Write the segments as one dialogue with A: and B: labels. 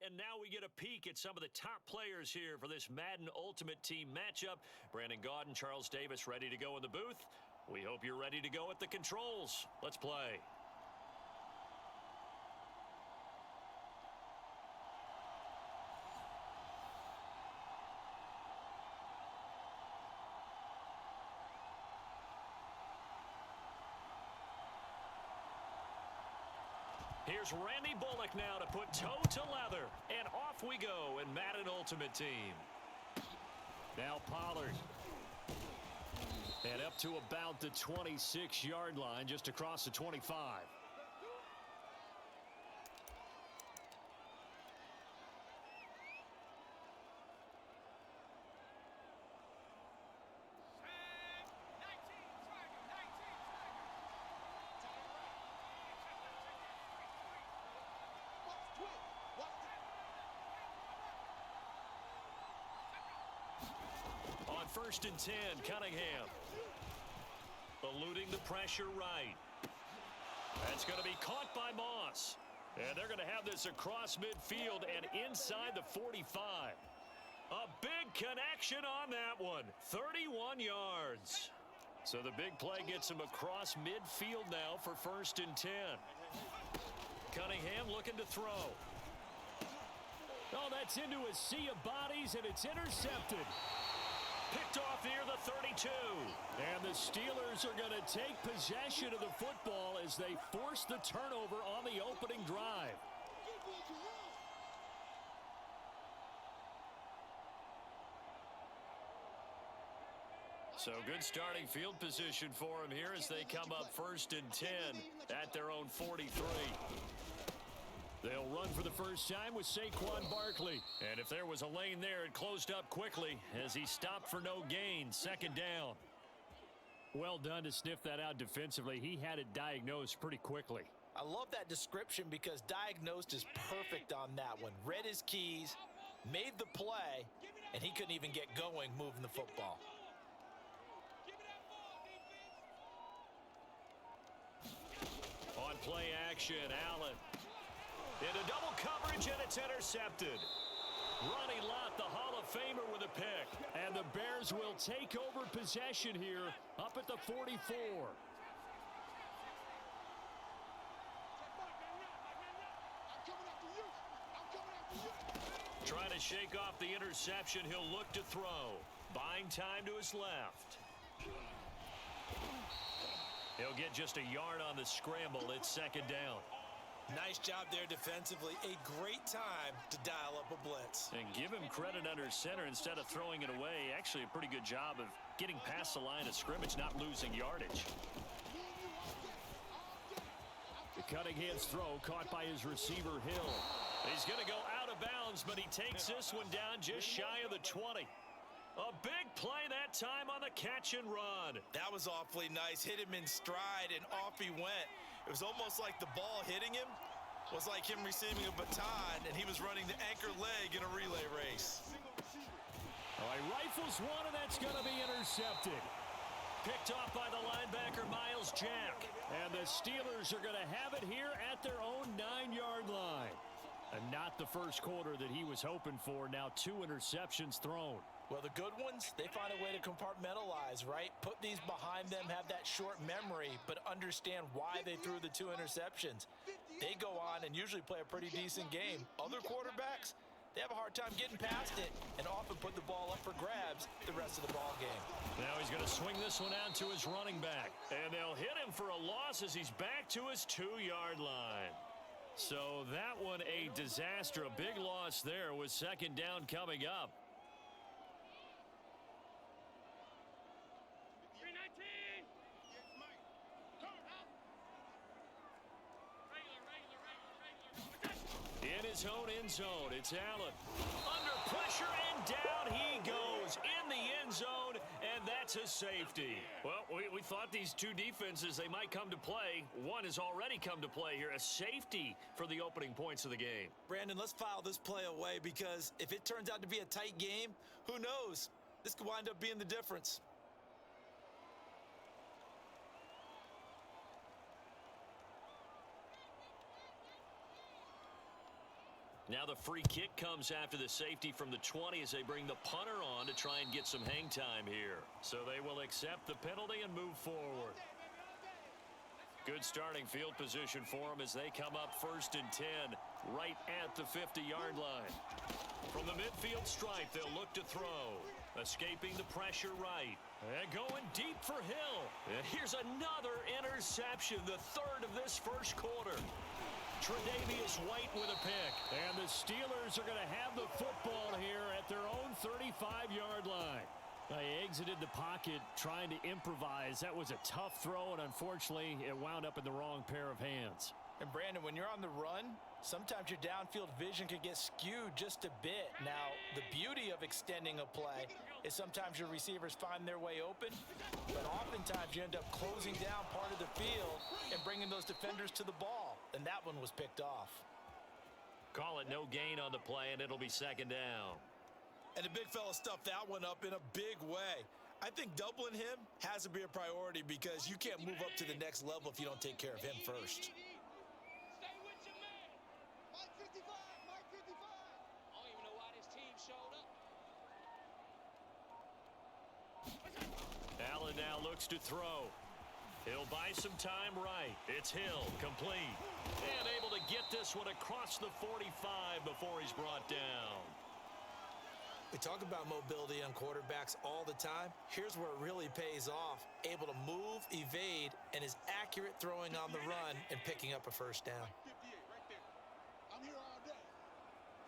A: and now we get a peek at some of the top players here for this Madden Ultimate Team matchup. Brandon Gaudin, Charles Davis ready to go in the booth. We hope you're ready to go at the controls. Let's play. Here's Randy Bullock now to put toe to leather. And off we go in Madden Ultimate Team. Now Pollard. And up to about the 26-yard line, just across the 25. On 1st and 10, Cunningham. Eluding the pressure right. That's going to be caught by Moss. And they're going to have this across midfield and inside the 45. A big connection on that one. 31 yards. So the big play gets him across midfield now for 1st and 10. Cunningham looking to throw. Oh, that's into a sea of bodies, and it's intercepted. Picked off near the 32. And the Steelers are going to take possession of the football as they force the turnover on the opening drive. So good starting field position for them here as they come up 1st and 10 at their own 43. They'll run for the first time with Saquon Barkley. And if there was a lane there, it closed up quickly as he stopped for no gain. 2nd down. Well done to sniff that out defensively. He had it diagnosed pretty quickly.
B: I love that description because diagnosed is perfect on that one. Read his keys, made the play, and he couldn't even get going moving the football.
A: On play action, Allen. Into double coverage, and it's intercepted. Ronnie Lott, the Hall of Famer, with a pick. And the Bears will take over possession here up at the 44. Trying to shake off the interception, he'll look to throw. Buying time to his left. He'll get just a yard on the scramble. It's 2nd down.
B: Nice job there defensively. A great time to dial up a blitz.
A: And give him credit under center instead of throwing it away. Actually, a pretty good job of getting past the line of scrimmage, not losing yardage. The Cunningham's throw caught by his receiver, Hill. He's going to go out of bounds, but he takes this one down just shy of the 20. A big play that time on the catch and run.
B: That was awfully nice. Hit him in stride, and off he went. It was almost like the ball hitting him was like him receiving a baton, and he was running the anchor leg in a relay race.
A: All right, rifles one, and that's going to be intercepted. Picked off by the linebacker, Miles Jack. And the Steelers are going to have it here at their own 9-yard line. And not the first quarter that he was hoping for. Now 2 interceptions thrown.
B: Well, the good ones, they find a way to compartmentalize, right? Put these behind them, have that short memory, but understand why they threw the 2 interceptions. They go on and usually play a pretty decent game. Other quarterbacks, they have a hard time getting past it and often put the ball up for grabs the rest of the ball game.
A: Now he's going to swing this one out to his running back. And they'll hit him for a loss as he's back to his 2-yard line. So that one a disaster. A big loss there with 2nd down coming up.
C: 319.
A: In his own end zone, it's Allen. Under pressure, and down he goes in the end zone, and that's a safety. Well, we thought these two defenses, they might come to play. One has already come to play here, a safety for the opening points of the game.
B: Brandon, let's file this play away because if it turns out to be a tight game, who knows? This could wind up being the difference.
A: Now the free kick comes after the safety from the 20 as they bring the punter on to try and get some hang time here. So they will accept the penalty and move forward. Good starting field position for them as they come up 1st and 10 right at the 50-yard line. From the midfield stripe, they'll look to throw. Escaping the pressure right. And going deep for Hill. And here's another interception, the 3rd of this first quarter. Tre'Davious White with a pick. And the Steelers are going to have the football here at their own 35-yard line. They exited the pocket trying to improvise. That was a tough throw, and unfortunately, it wound up in the wrong pair of hands.
B: And Brandon, when you're on the run, sometimes your downfield vision can get skewed just a bit. Now, the beauty of extending a play is sometimes your receivers find their way open, but oftentimes you end up closing down part of the field and bringing those defenders to the ball. And that one was picked off.
A: Call it no gain on the play, and it'll be 2nd down.
B: And the big fella stuffed that one up in a big way. I think doubling him has to be a priority because you can't move up to the next level if you don't take care of him first.
A: Allen now looks to throw. He'll buy some time right. It's Hill, complete. And able to get this one across the 45 before he's brought down.
B: We talk about mobility on quarterbacks all the time. Here's where it really pays off. Able to move, evade, and is accurate throwing on the run and picking up a 1st down.
C: 58 right there. I'm here all day.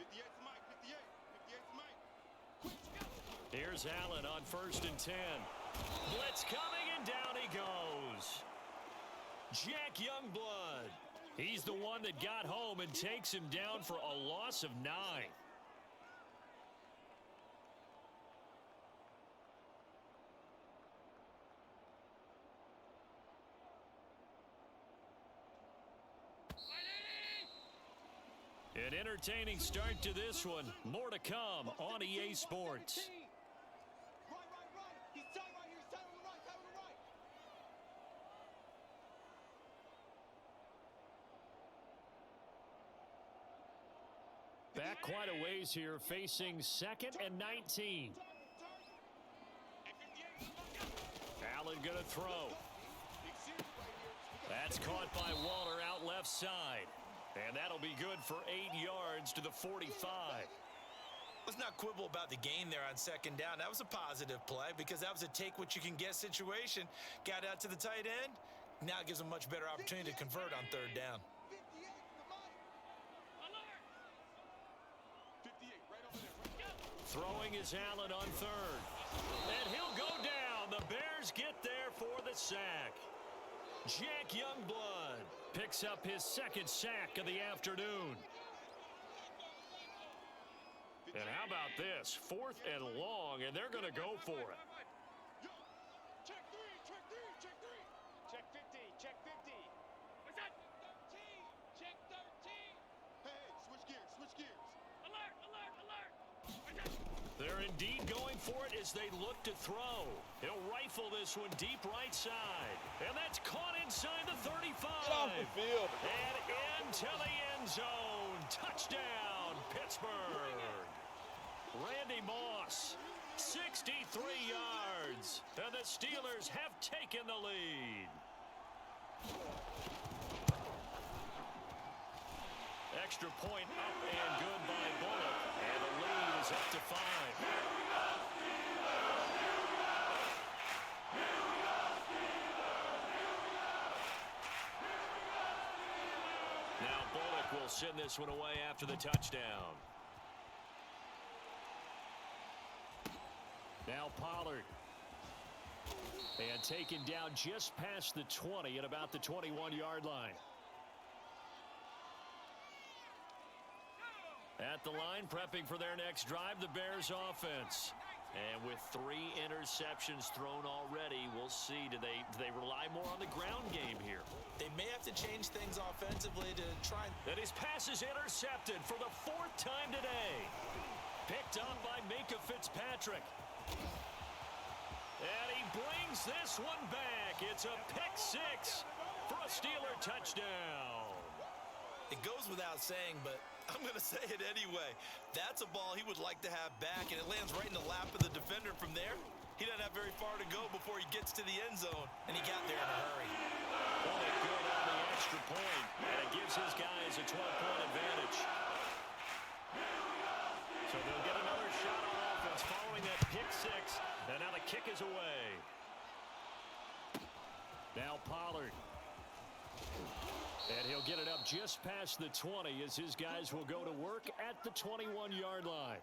C: 58's Mike, 58's Mike.
A: Here's Allen on 1st and 10. Blitz coming, and down he goes. Jack Youngblood. He's the one that got home and takes him down for a loss of 9. An entertaining start to this one. More to come on EA Sports. Back quite a ways here, facing 2nd and 19. Allen gonna throw. That's caught by Waller out left side. And that'll be good for 8 yards to the 45.
B: Let's not quibble about the gain there on 2nd down. That was a positive play because that was a take-what-you-can-get situation. Got out to the tight end. Now it gives them a much better opportunity to convert on 3rd down.
A: Throwing is Allen on 3rd. And he'll go down. The Bears get there for the sack. Jack Youngblood picks up his 2nd sack of the afternoon. And how about this? 4th and long, and they're going to go for it.
C: Check 3, check 3, check 3. Check 50, check 50. What's that? 13, check 13. Hey, switch gears. Alert, alert, alert.
A: They're indeed going for it as they look to throw. He'll rifle this one deep right side. And that's caught inside the 35.
D: Get off the field.
A: And into the end zone. Touchdown, Pittsburgh. Randy Moss, 63 yards. And the Steelers have taken the lead. Extra point up and good by Bullock. And the lead is up to 5. Now Bullock will send this one away after the touchdown. Now Pollard. And taken down just past the 20 at about the 21-yard line. At the line, prepping for their next drive, the Bears offense. And with 3 interceptions thrown already, we'll see. Do they rely more on the ground game here?
B: They may have to change things offensively to try.
A: And his pass is intercepted for the 4th time today. Picked up by Minka Fitzpatrick. And he brings this one back. It's a pick 6 for a Steeler touchdown.
B: It goes without saying, but I'm going to say it anyway. That's a ball he would like to have back, and it lands right in the lap of the defender from there. He doesn't have very far to go before he gets to the end zone, and he got there in a hurry.
A: Well, they good on the extra point, and it gives his guys a 12-point advantage. So they'll get another shot on offense following that pick six, and now the kick is away. Now Pollard. And he'll get it up just past the 20 as his guys will go to work at the 21-yard line.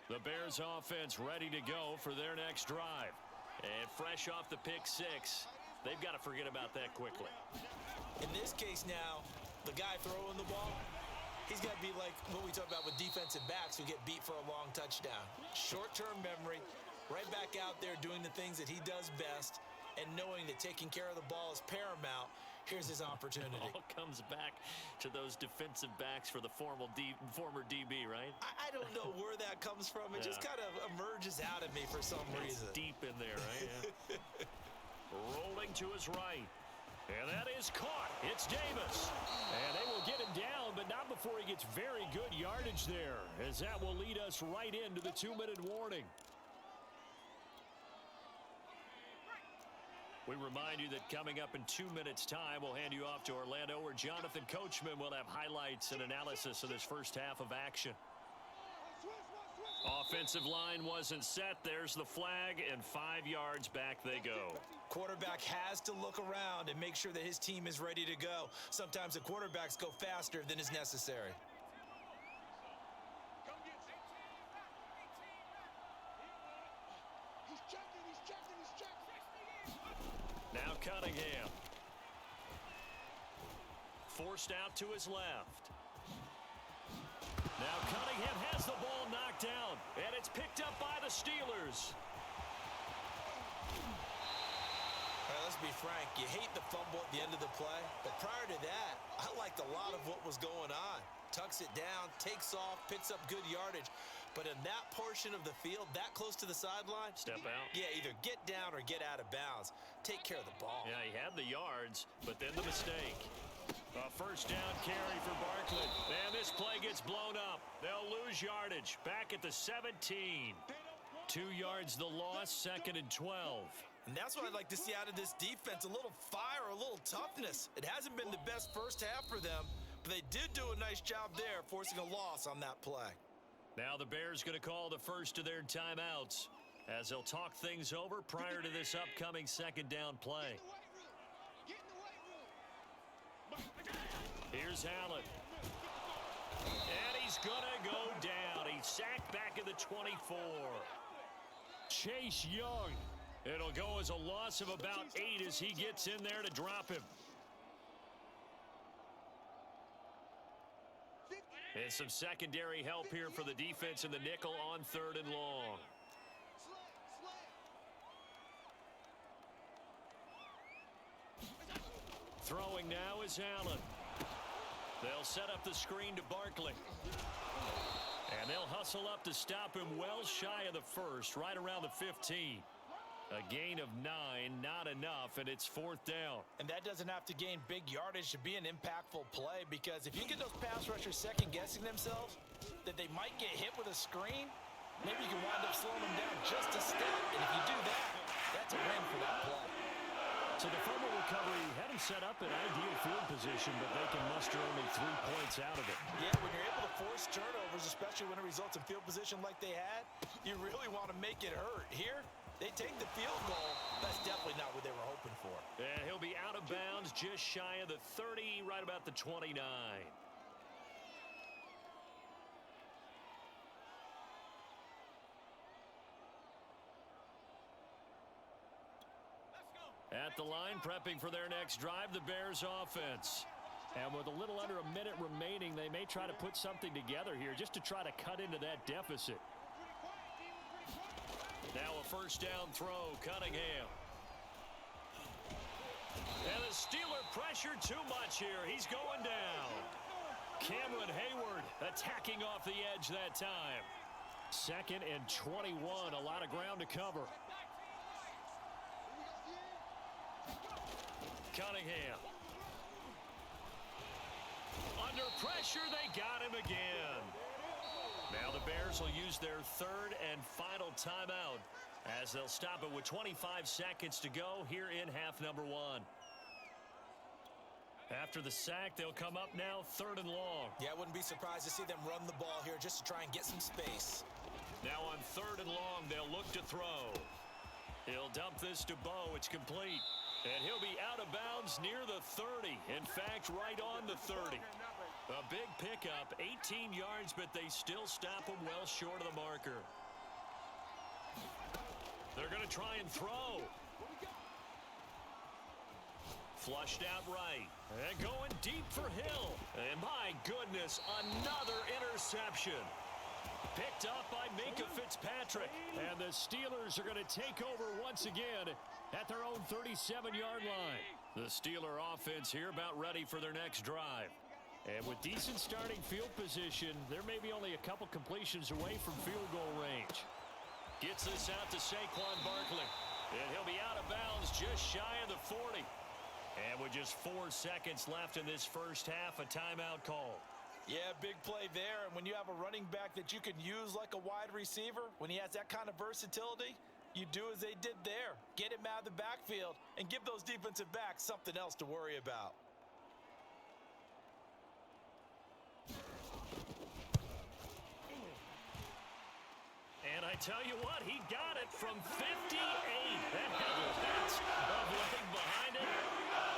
A: The Bears offense ready to go for their next drive. And fresh off the pick six, they've got to forget about that quickly.
B: In this case now, the guy throwing the ball, he's got to be like what we talk about with defensive backs who get beat for a long touchdown. Short-term memory, right back out there doing the things that he does best, and knowing that taking care of the ball is paramount. Here's his opportunity.
A: It all comes back to those defensive backs for the former DB, right?
B: I don't know where that comes from. It just kind of emerges out of me for some reason.
A: It's deep in there, right? Yeah. Rolling to his right. And that is caught. It's Davis. And they will get him down, but not before he gets very good yardage there, as that will lead us right into the 2-minute warning. We remind you that coming up in 2 minutes' time, we'll hand you off to Orlando, where Jonathan Coachman will have highlights and analysis of this first half of action. Offensive line wasn't set. There's the flag, and 5 yards back they go.
B: Quarterback has to look around and make sure that his team is ready to go. Sometimes the quarterbacks go faster than is necessary.
A: Now Cunningham. Forced out to his left. Now Cunningham has the ball knocked down, and it's picked up by the Steelers.
B: All right, let's be frank. You hate the fumble at the end of the play, but prior to that, I liked a lot of what was going on. Tucks it down, takes off, picks up good yardage. But in that portion of the field, that close to the sideline,
A: step out.
B: Yeah, either get down or get out of bounds. Take care of the ball.
A: Yeah, he had the yards, but then the mistake. A first down carry for Barkley. And this play gets blown up. They'll lose yardage. Back at the 17. 2 yards the loss, 2nd and 12.
B: And that's what I'd like to see out of this defense. A little fire, a little toughness. It hasn't been the best first half for them, but they did do a nice job there, forcing a loss on that play.
A: Now the Bears going to call the first of their timeouts as they'll talk things over prior to this upcoming 2nd down play. Here's Allen. And he's going to go down. He's sacked back at the 24. Chase Young. It'll go as a loss of about 8 as he gets in there to drop him. And some secondary help here for the defense in the nickel on 3rd and long. Throwing now is Allen. They'll set up the screen to Barkley. And they'll hustle up to stop him well shy of the first, right around the 15. A gain of 9, not enough, and it's 4th down.
B: And that doesn't have to gain big yardage to be an impactful play, because if you get those pass rushers second-guessing themselves that they might get hit with a screen, maybe you can wind up slowing them down just a step. And if you do that, that's a win for that play.
A: So the fumble recovery had him set up in ideal field position, but they can muster only 3 points out of it.
B: Yeah, when you're able to force turnovers, especially when it results in field position like they had, you really want to make it hurt. Here, they take the field goal. That's definitely not what they were hoping for.
A: And he'll be out of bounds just shy of the 30, right about the 29. At the line, prepping for their next drive, the Bears offense. And with a little under a minute remaining, they may try to put something together here just to try to cut into that deficit. Now a first down throw, Cunningham. And the Steeler pressure too much here. He's going down. Cameron Hayward attacking off the edge that time. 2nd and 21, a lot of ground to cover. Cunningham. Under pressure, they got him again. Now the Bears will use their third and final timeout as they'll stop it with 25 seconds to go here in half number one. After the sack, they'll come up now third and long.
B: Yeah, I wouldn't be surprised to see them run the ball here just to try and get some space.
A: Now on third and long, they'll look to throw. He'll dump this to Bo. It's complete. And he'll be out of bounds near the 30. In fact, right on the 30. A big pickup, 18 yards, but they still stop him well short of the marker. They're going to try and throw. Flushed out right. And going deep for Hill. And my goodness, another interception. Picked up by Minka Fitzpatrick. And the Steelers are going to take over once again at their own 37-yard line. The Steeler offense here about ready for their next drive. And with decent starting field position, there may be only a couple completions away from field goal range. Gets this out to Saquon Barkley. And he'll be out of bounds just shy of the 40. And with just 4 seconds left in this first half, a timeout call.
B: Yeah, big play there. And when you have a running back that you can use like a wide receiver, when he has that kind of versatility, you do as they did there. Get him out of the backfield and give those defensive backs something else to worry about.
A: And I tell you what, he got it from 58. That had lots of leg behind it.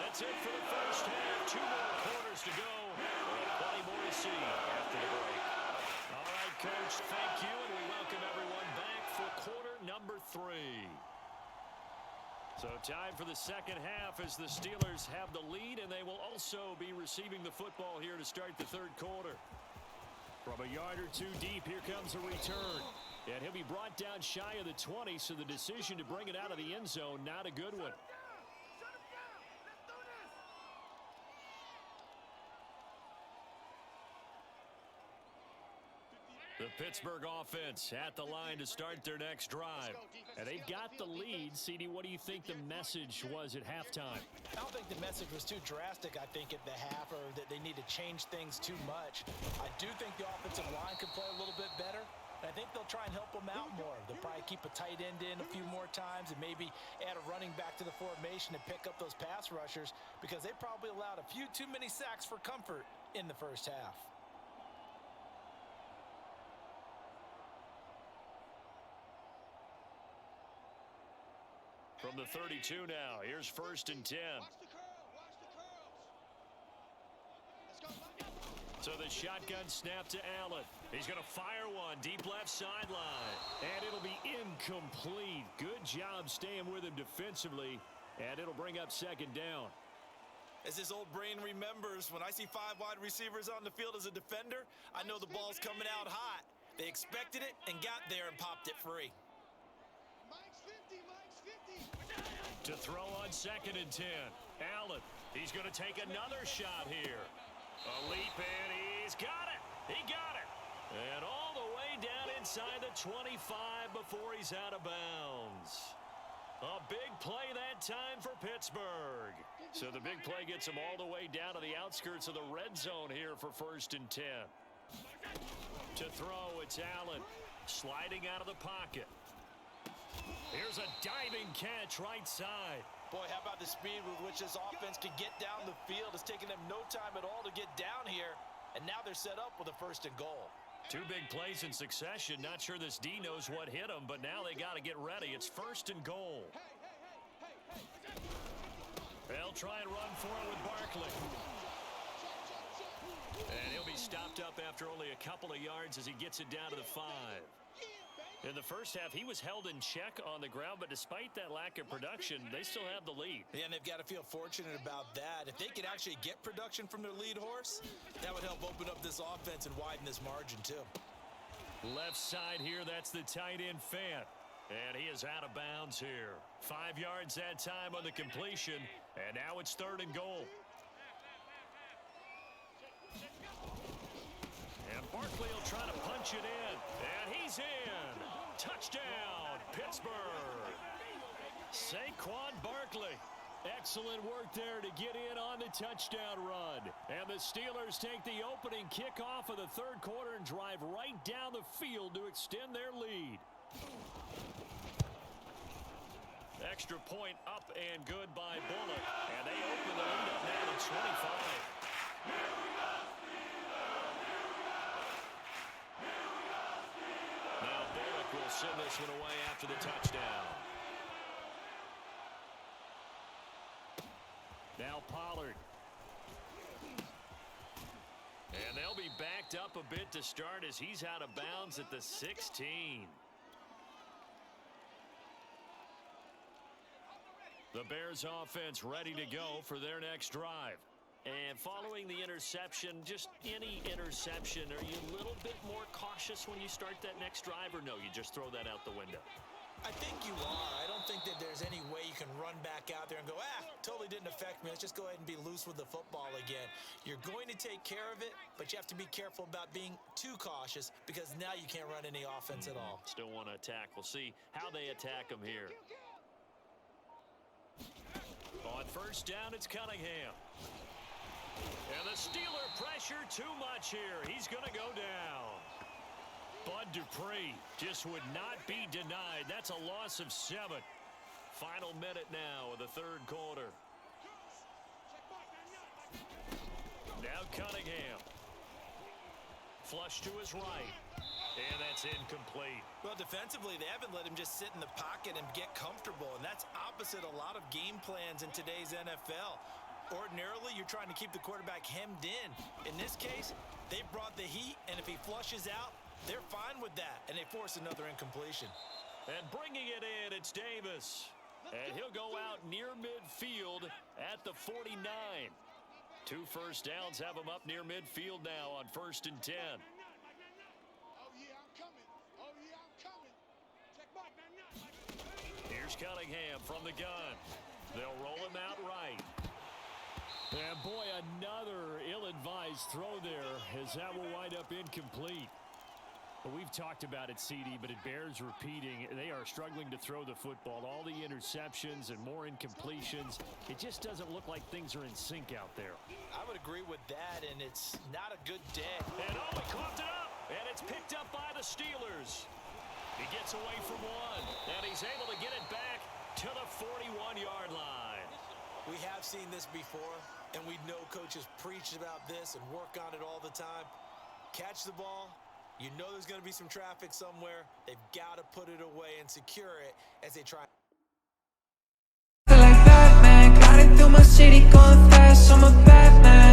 A: That's it for the first half. 2 more quarters to go. And plenty more to see after the break. All right, Coach, thank you. And we welcome everyone back for quarter number 3. So time for the second half as the Steelers have the lead, and they will also be receiving the football here to start the third quarter. From a yard or 2 deep, here comes a return. And he'll be brought down shy of the 20, so the decision to bring it out of the end zone, not a good one. The Pittsburgh offense at the line to start their next drive. And they've got the lead. CD, what do you think the message was at halftime?
B: I don't think the message was too drastic, I think, at the half, or that they need to change things too much. I do think the offensive line could play a little bit better. And I think they'll try and help them out more. They'll probably keep a tight end in a few more times and maybe add a running back to the formation and pick up those pass rushers, because they probably allowed a few too many sacks for comfort in the first half.
A: From the 32 now, here's first and 10.
C: Watch the curl. Watch the curls. Let's go.
A: So the shotgun snap to Allen. He's going to fire one deep left sideline. And it'll be incomplete. Good job staying with him defensively. And it'll bring up second down.
B: As his old brain remembers, when I see 5 wide receivers on the field as a defender, I know the ball's coming out hot. They expected it and got there and popped it free.
C: Mike's 50. Mike's 50.
A: To throw on second and 10. Allen, he's going to take another shot here. A leap in, he's got it. He got it. And all the way down inside the 25 before he's out of bounds. A big play that time for Pittsburgh. So the big play gets him all the way down to the outskirts of the red zone here for first and 10. To throw, it's Allen sliding out of the pocket. Here's a diving catch right side.
B: Boy, how about the speed with which this offense can get down the field? It's taken them no time at all to get down here, and now they're set up with a first and goal.
A: 2 big plays in succession. Not sure this D knows what hit him, but now they got to get ready. It's first and goal. They'll try and run for it with Barkley. And he'll be stopped up after only a couple of yards as he gets it down to the 5. In the first half, he was held in check on the ground, but despite that lack of production, they still have the lead.
B: Yeah, and they've got to feel fortunate about that. If they could actually get production from their lead horse, that would help open up this offense and widen this margin, too.
A: Left side here, that's the tight end Fant. And he is out of bounds here. 5 yards that time on the completion, and now it's third and goal. And Barkley will try to punch it in, and he's in. Touchdown, Pittsburgh. Saquon Barkley Excellent work there to get in on the touchdown run. And the Steelers take the opening kickoff of the third quarter and drive right down the field to extend their lead. Extra point up and good by Bullock. And they open the lead up now to 25. Now Bullock will send this one away after the touchdown. Now Pollard. And they'll be backed up a bit to start as he's out of bounds at the 16. The Bears offense ready to go for their next drive. And following the interception, just any interception, are you a little bit more cautious when you start that next drive, or no, you just throw that out the window?
B: I think you are. I don't think that there's any way you can run back out there and go, totally didn't affect me. Let's just go ahead and be loose with the football again. You're going to take care of it, but you have to be careful about being too cautious because now you can't run any offense at all.
A: Still want to attack. We'll see how they attack them here. On first down, it's Cunningham. And the Steeler pressure too much here. He's going to go down. Bud Dupree just would not be denied. That's a loss of 7. Final minute now of the third quarter. Now Cunningham. Flush to his right. And that's incomplete.
B: Well, defensively, they haven't let him just sit in the pocket and get comfortable, and that's opposite a lot of game plans in today's NFL. Ordinarily, you're trying to keep the quarterback hemmed in. In this case, they brought the heat, and if he flushes out, they're fine with that, and they force another incompletion.
A: And bringing it in, it's Davis. And he'll go out near midfield at the 49. 2 first downs have him up near midfield now on 1st and 10. Here's Cunningham from the gun. They'll roll him out right. And boy, another ill-advised throw there as that will wind up incomplete. But we've talked about it, CD, but it bears repeating. They are struggling to throw the football. All the interceptions and more incompletions. It just doesn't look like things are in sync out there.
B: I would agree with that, and it's not a good day.
A: And he coughed it up, and it's picked up by the Steelers. He gets away from one, and he's able to get it back to the 41-yard line.
B: We have seen this before, and we know coaches preach about this and work on it all the time. Catch the ball. You know there's going to be some traffic somewhere. They've got to put it away and secure it as they try.
D: Like Batman, got it through my city going fast. I'm a Batman.